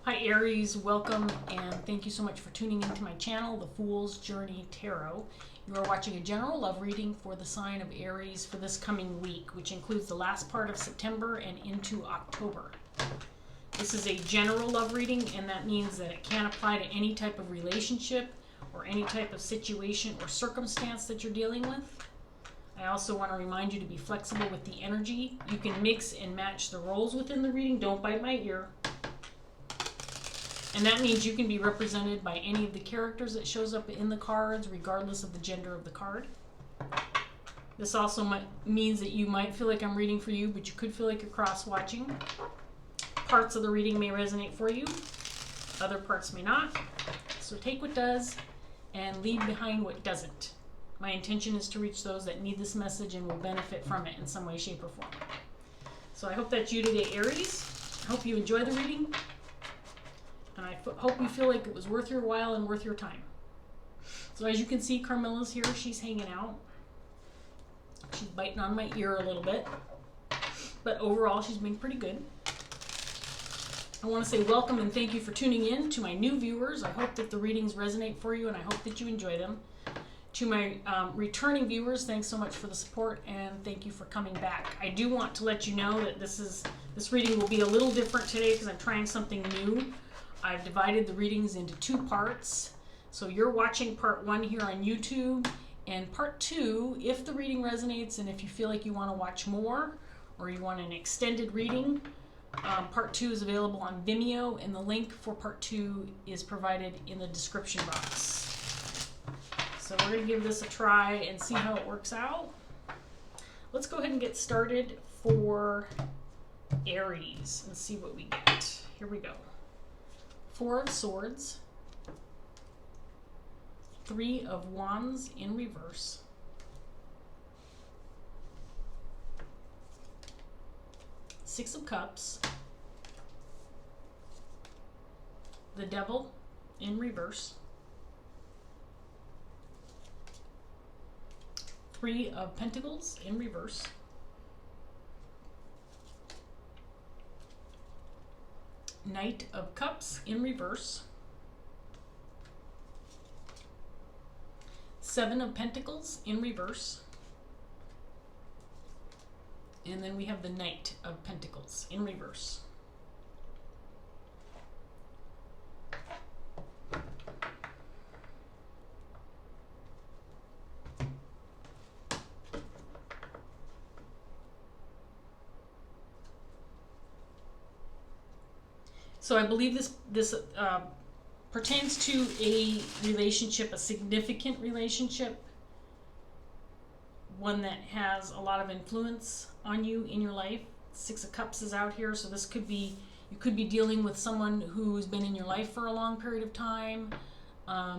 Hi Aries, welcome and thank you so much for tuning into my channel, The Fool's Journey Tarot. You are watching a general love reading for the sign of Aries for this coming week, which includes the last part of September and into October. This is a general love reading, and that means that it can apply to any type of relationship or any type of situation or circumstance that you're dealing with. I also want to remind you to be flexible with the energy. You can mix and match the roles within the reading. Don't bite my ear. And that means you can be represented by any of the characters that shows up in the cards, regardless of the gender of the card. This also means that you might feel like I'm reading for you, but you could feel like you're cross-watching. Parts of the reading may resonate for you. Other parts may not. So take what does and leave behind what doesn't. My intention is to reach those that need this message and will benefit from it in some way, shape, or form. So I hope that's you today, Aries. I hope you enjoy the reading. And I hope you feel like it was worth your while and worth your time. So as you can see, Carmilla's here. She's hanging out. She's biting on my ear a little bit. But overall, she's been pretty good. I want to say welcome and thank you for tuning in to my new viewers. I hope that the readings resonate for you and I hope that you enjoy them. To my returning viewers, thanks so much for the support and thank you for coming back. I do want to let you know that this reading will be a little different today because I'm trying something new. I've divided the readings into two parts. So you're watching part one here on YouTube, and part two, if the reading resonates and if you feel like you want to watch more or you want an extended reading, part two is available on Vimeo, and the link for part two is provided in the description box. So we're going to give this a try and see how it works out. Let's go ahead and get started for Aries and see what we get. Here we go. Four of Swords, Three of Wands in reverse, Six of Cups, the Devil in reverse, Three of Pentacles in reverse, Knight of Cups in reverse, Seven of Pentacles in reverse, and then we have the Knight of Pentacles in reverse. So I believe this pertains to a relationship, a significant relationship, one that has a lot of influence on you in your life. Six of Cups is out here, so this could be, you could be dealing with someone who's been in your life for a long period of time,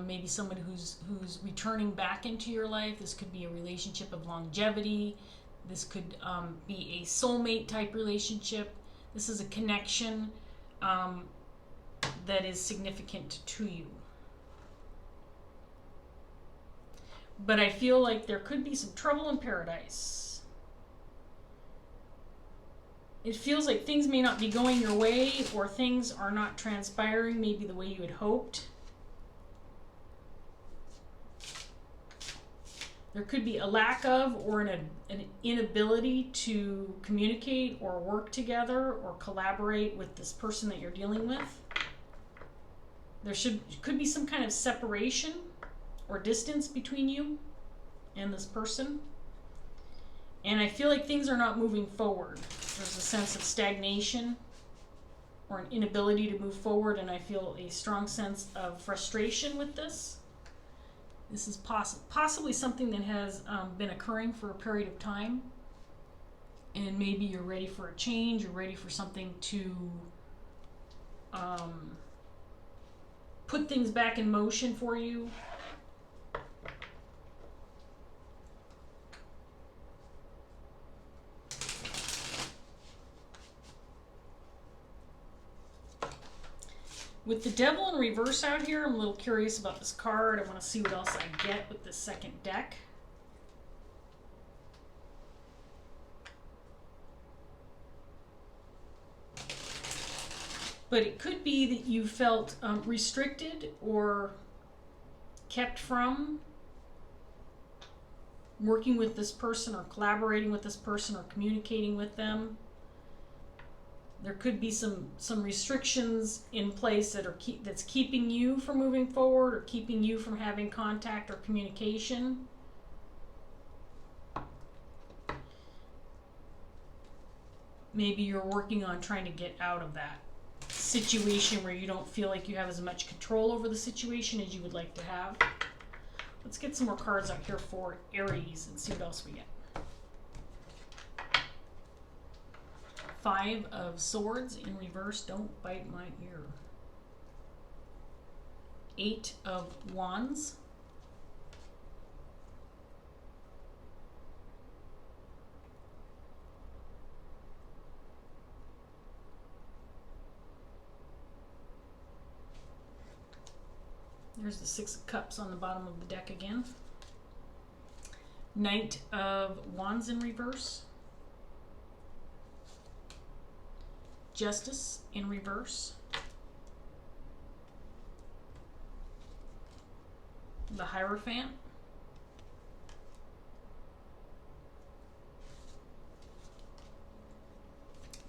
maybe someone who's returning back into your life. This could be a relationship of longevity. This could be a soulmate type relationship. This is a connection that is significant to you. But I feel like there could be some trouble in paradise. It feels like things may not be going your way, or things are not transpiring maybe the way you had hoped. There could be a lack of or an inability to communicate or work together or collaborate with this person that you're dealing with. There could be some kind of separation or distance between you and this person. And I feel like things are not moving forward. There's a sense of stagnation or an inability to move forward, and I feel a strong sense of frustration with this. This is possibly something that has been occurring for a period of time, and maybe you're ready for a change, you're ready for something to put things back in motion for you. With the Devil in reverse out here, I'm a little curious about this card. I want to see what else I get with this second deck. But it could be that you felt restricted or kept from working with this person or collaborating with this person or communicating with them. There could be some restrictions in place that are that's keeping you from moving forward or keeping you from having contact or communication. Maybe you're working on trying to get out of that situation where you don't feel like you have as much control over the situation as you would like to have. Let's get some more cards out here for Aries and see what else we get. 5 of Swords in reverse. Don't bite my ear. 8 of Wands. There's the 6 of Cups on the bottom of the deck again. Knight of Wands in reverse. Justice in reverse. The Hierophant.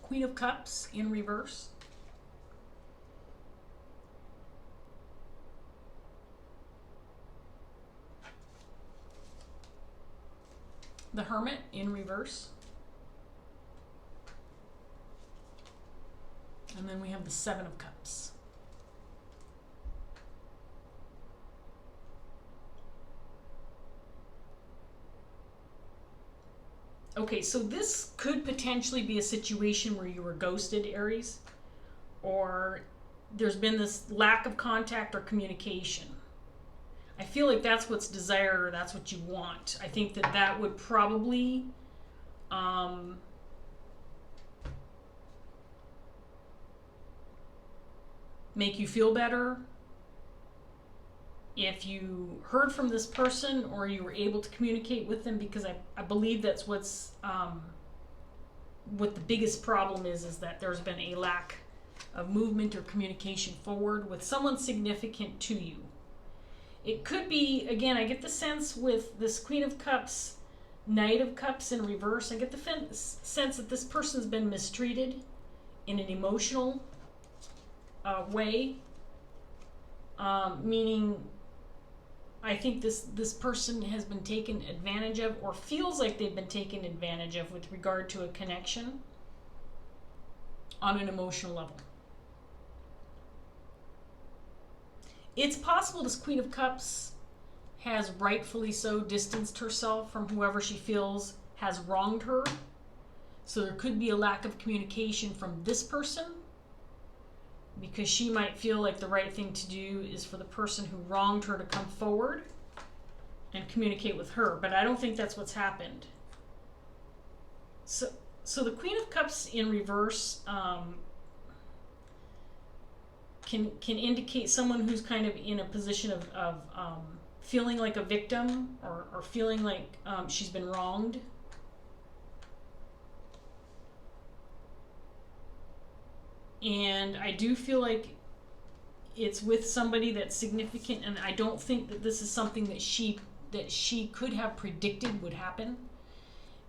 Queen of Cups in reverse. The Hermit in reverse. And then we have the 7 of Cups. Okay, so this could potentially be a situation where you were ghosted, Aries, or there's been this lack of contact or communication. I feel like that's what's desired, or that's what you want. I think that that would probably make you feel better if you heard from this person or you were able to communicate with them, because I believe that's what's what the biggest problem is that there's been a lack of movement or communication forward with someone significant to you. It could be, again, I get the sense with this Queen of Cups, Knight of Cups in reverse, I get the sense that this person's been mistreated in an emotional way, meaning I think this person has been taken advantage of or feels like they've been taken advantage of with regard to a connection on an emotional level. It's possible this Queen of Cups has rightfully so distanced herself from whoever she feels has wronged her. So there could be a lack of communication from this person, because she might feel like the right thing to do is for the person who wronged her to come forward and communicate with her. But I don't think that's what's happened. So the Queen of Cups in reverse can indicate someone who's kind of in a position of feeling like a victim or feeling like she's been wronged. And I do feel like it's with somebody that's significant, and I don't think that this is something that she could have predicted would happen.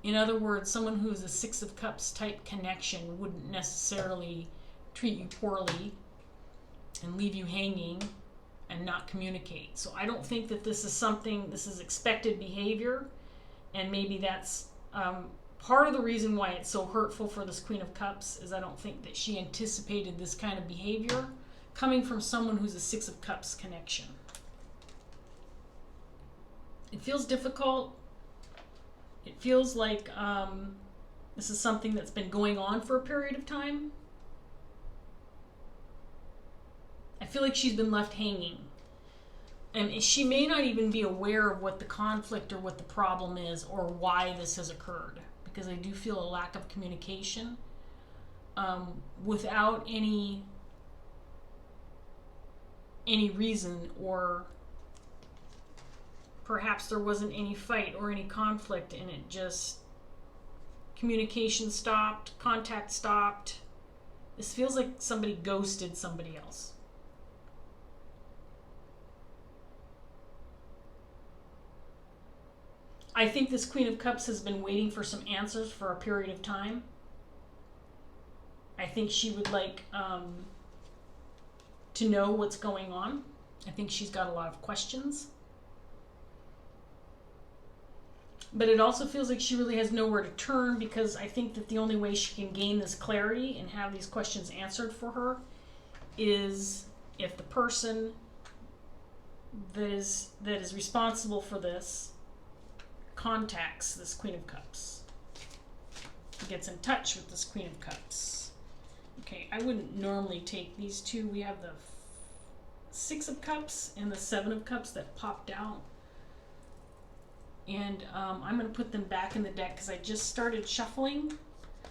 In other words, someone who's a 6 of Cups type connection wouldn't necessarily treat you poorly and leave you hanging and not communicate. So I don't think that this is expected behavior, and maybe that's part of the reason why it's so hurtful for this Queen of Cups is I don't think that she anticipated this kind of behavior coming from someone who's a 6 of Cups connection. It feels difficult. It feels like this is something that's been going on for a period of time. I feel like she's been left hanging. And she may not even be aware of what the conflict or what the problem is or why this has occurred, because I do feel a lack of communication without any reason, or perhaps there wasn't any fight or any conflict, and it just communication stopped, contact stopped, This feels like somebody ghosted somebody else. I think this Queen of Cups has been waiting for some answers for a period of time. I think she would like to know what's going on. I think she's got a lot of questions. But it also feels like she really has nowhere to turn, because I think that the only way she can gain this clarity and have these questions answered for her is if the person that is responsible for this contacts this Queen of Cups, gets in touch with this Queen of Cups. Okay, I wouldn't normally take these two. We have the Six of Cups and the Seven of Cups that popped out. And I'm going to put them back in the deck because I just started shuffling.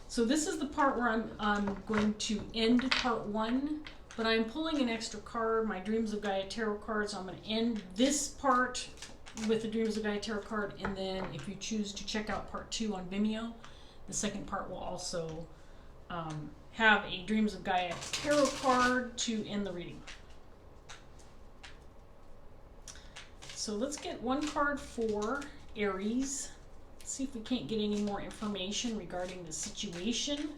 So this is the part where I'm going to end part one, but I'm pulling an extra card, my Dreams of Gaia Tarot card, so I'm going to end this part with the Dreams of Gaia Tarot card, and then if you choose to check out part two on Vimeo, the second part will also have a Dreams of Gaia Tarot card to end the reading. So let's get one card for Aries. Let's see if we can't get any more information regarding the situation.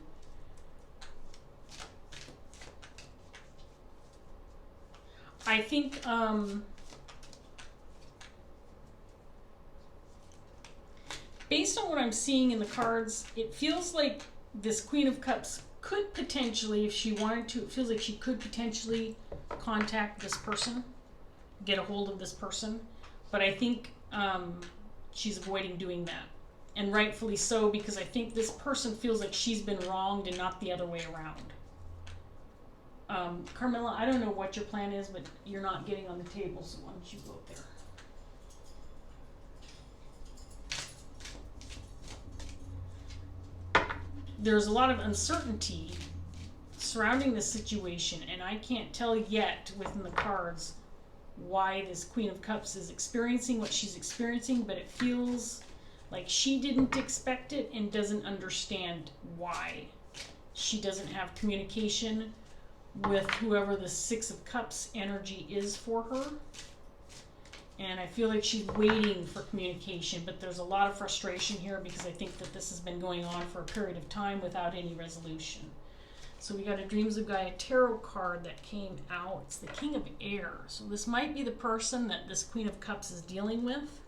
I think based on what I'm seeing in the cards, it feels like this Queen of Cups could potentially, if she wanted to, it feels like she could potentially contact this person, get a hold of this person. But I think she's avoiding doing that. And rightfully so, because I think this person feels like she's been wronged and not the other way around. Carmela, I don't know what your plan is, but you're not getting on the table, so why don't you go up there. There's a lot of uncertainty surrounding this situation, and I can't tell yet within the cards why this Queen of Cups is experiencing what she's experiencing, but it feels like she didn't expect it and doesn't understand why. She doesn't have communication with whoever the Six of Cups energy is for her. And I feel like she's waiting for communication, but there's a lot of frustration here because I think that this has been going on for a period of time without any resolution. So we got a Dreams of Gaia Tarot card that came out. It's the King of Air. So this might be the person that this Queen of Cups is dealing with.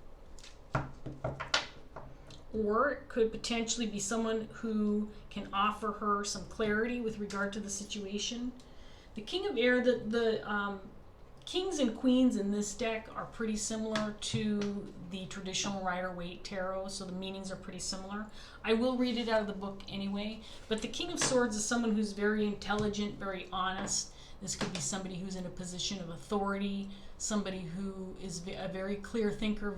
Or it could potentially be someone who can offer her some clarity with regard to the situation. The King of Air, the Kings and Queens in this deck are pretty similar to the traditional Rider-Waite Tarot, so the meanings are pretty similar. I will read it out of the book anyway, but the King of Swords is someone who's very intelligent, very honest. This could be somebody who's in a position of authority, somebody who is a very clear thinker,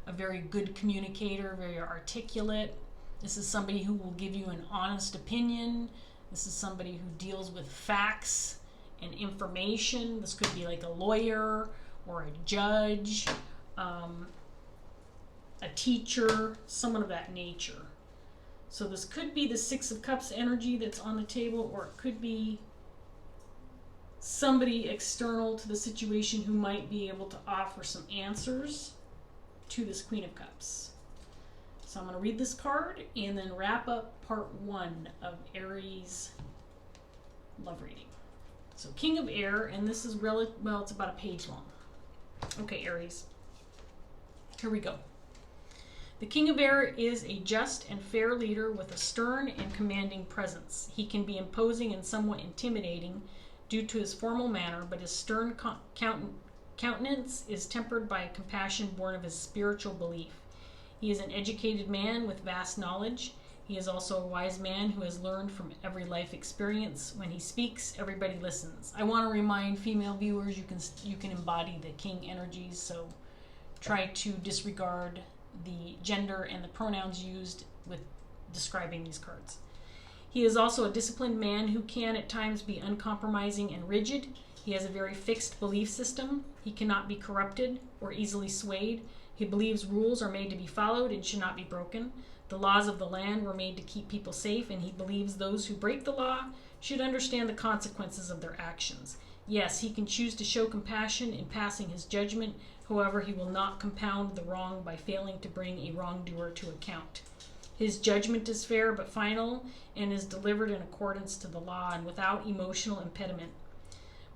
a very good communicator, very articulate. This is somebody who will give you an honest opinion. This is somebody who deals with facts and information. This could be like a lawyer or a judge, a teacher, someone of that nature. So this could be the Six of Cups energy that's on the table, or it could be somebody external to the situation who might be able to offer some answers to this Queen of Cups. So I'm going to read this card and then wrap up part one of Aries love reading. So King of Air, and this is well, it's about a page long. Okay, Aries. Here we go. The King of Air is a just and fair leader with a stern and commanding presence. He can be imposing and somewhat intimidating due to his formal manner, but his stern countenance is tempered by a compassion born of his spiritual belief. He is an educated man with vast knowledge. He is also a wise man who has learned from every life experience. When he speaks, everybody listens. I want to remind female viewers you can embody the king energies, so try to disregard the gender and the pronouns used with describing these cards. He is also a disciplined man who can at times be uncompromising and rigid. He has a very fixed belief system. He cannot be corrupted or easily swayed. He believes rules are made to be followed and should not be broken. The laws of the land were made to keep people safe, and he believes those who break the law should understand the consequences of their actions. Yes, he can choose to show compassion in passing his judgment. However, he will not compound the wrong by failing to bring a wrongdoer to account. His judgment is fair but final and is delivered in accordance to the law and without emotional impediment.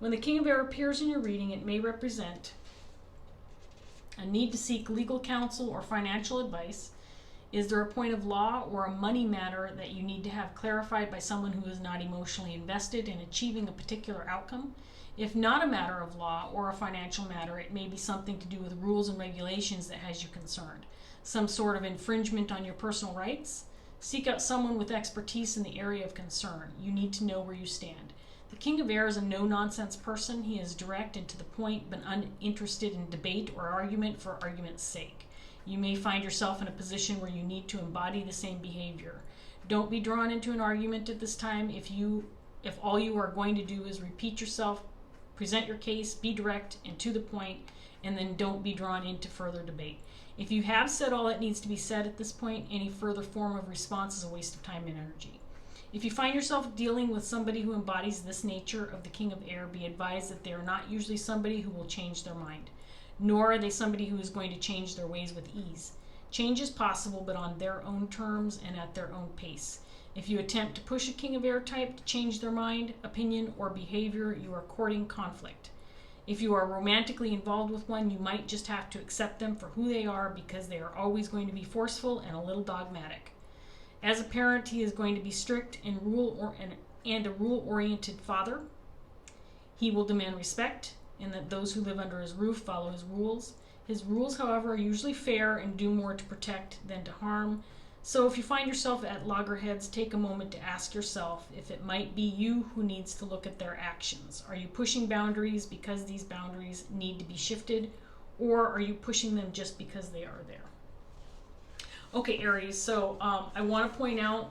When the King of Air appears in your reading, it may represent a need to seek legal counsel or financial advice. Is there a point of law or a money matter that you need to have clarified by someone who is not emotionally invested in achieving a particular outcome? If not a matter of law or a financial matter, it may be something to do with rules and regulations that has you concerned. Some sort of infringement on your personal rights? Seek out someone with expertise in the area of concern. You need to know where you stand. The King of Air is a no-nonsense person. He is direct and to the point, but uninterested in debate or argument for argument's sake. You may find yourself in a position where you need to embody the same behavior. Don't be drawn into an argument at this time if all you are going to do is repeat yourself, present your case, be direct and to the point, and then don't be drawn into further debate. If you have said all that needs to be said at this point, any further form of response is a waste of time and energy. If you find yourself dealing with somebody who embodies this nature of the King of Air, be advised that they are not usually somebody who will change their mind, nor are they somebody who is going to change their ways with ease. Change is possible, but on their own terms and at their own pace. If you attempt to push a King of Air type to change their mind, opinion, or behavior, you are courting conflict. If you are romantically involved with one, you might just have to accept them for who they are because they are always going to be forceful and a little dogmatic. As a parent, he is going to be strict and a rule-oriented father. He will demand respect and that those who live under his roof follow his rules. His rules, however, are usually fair and do more to protect than to harm. So if you find yourself at loggerheads, take a moment to ask yourself if it might be you who needs to look at their actions. Are you pushing boundaries because these boundaries need to be shifted, or are you pushing them just because they are there? Okay, Aries, so I want to point out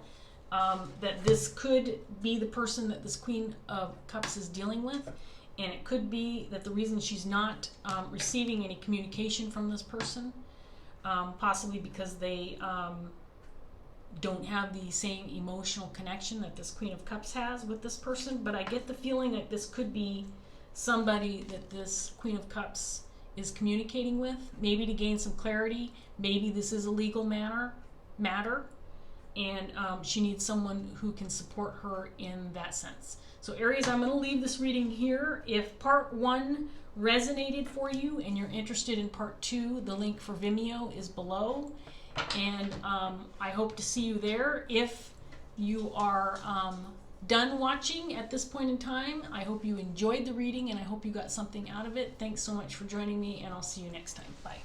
that this could be the person that this Queen of Cups is dealing with, and it could be that the reason she's not receiving any communication from this person, possibly because they don't have the same emotional connection that this Queen of Cups has with this person, but I get the feeling that this could be somebody that this Queen of Cups is communicating with, maybe to gain some clarity. Maybe this is a legal matter, and she needs someone who can support her in that sense. So Aries, I'm going to leave this reading here. If part 1 resonated for you and you're interested in part 2, the link for Vimeo is below. And I hope to see you there. If you are done watching at this point in time, I hope you enjoyed the reading and I hope you got something out of it. Thanks so much for joining me, and I'll see you next time. Bye.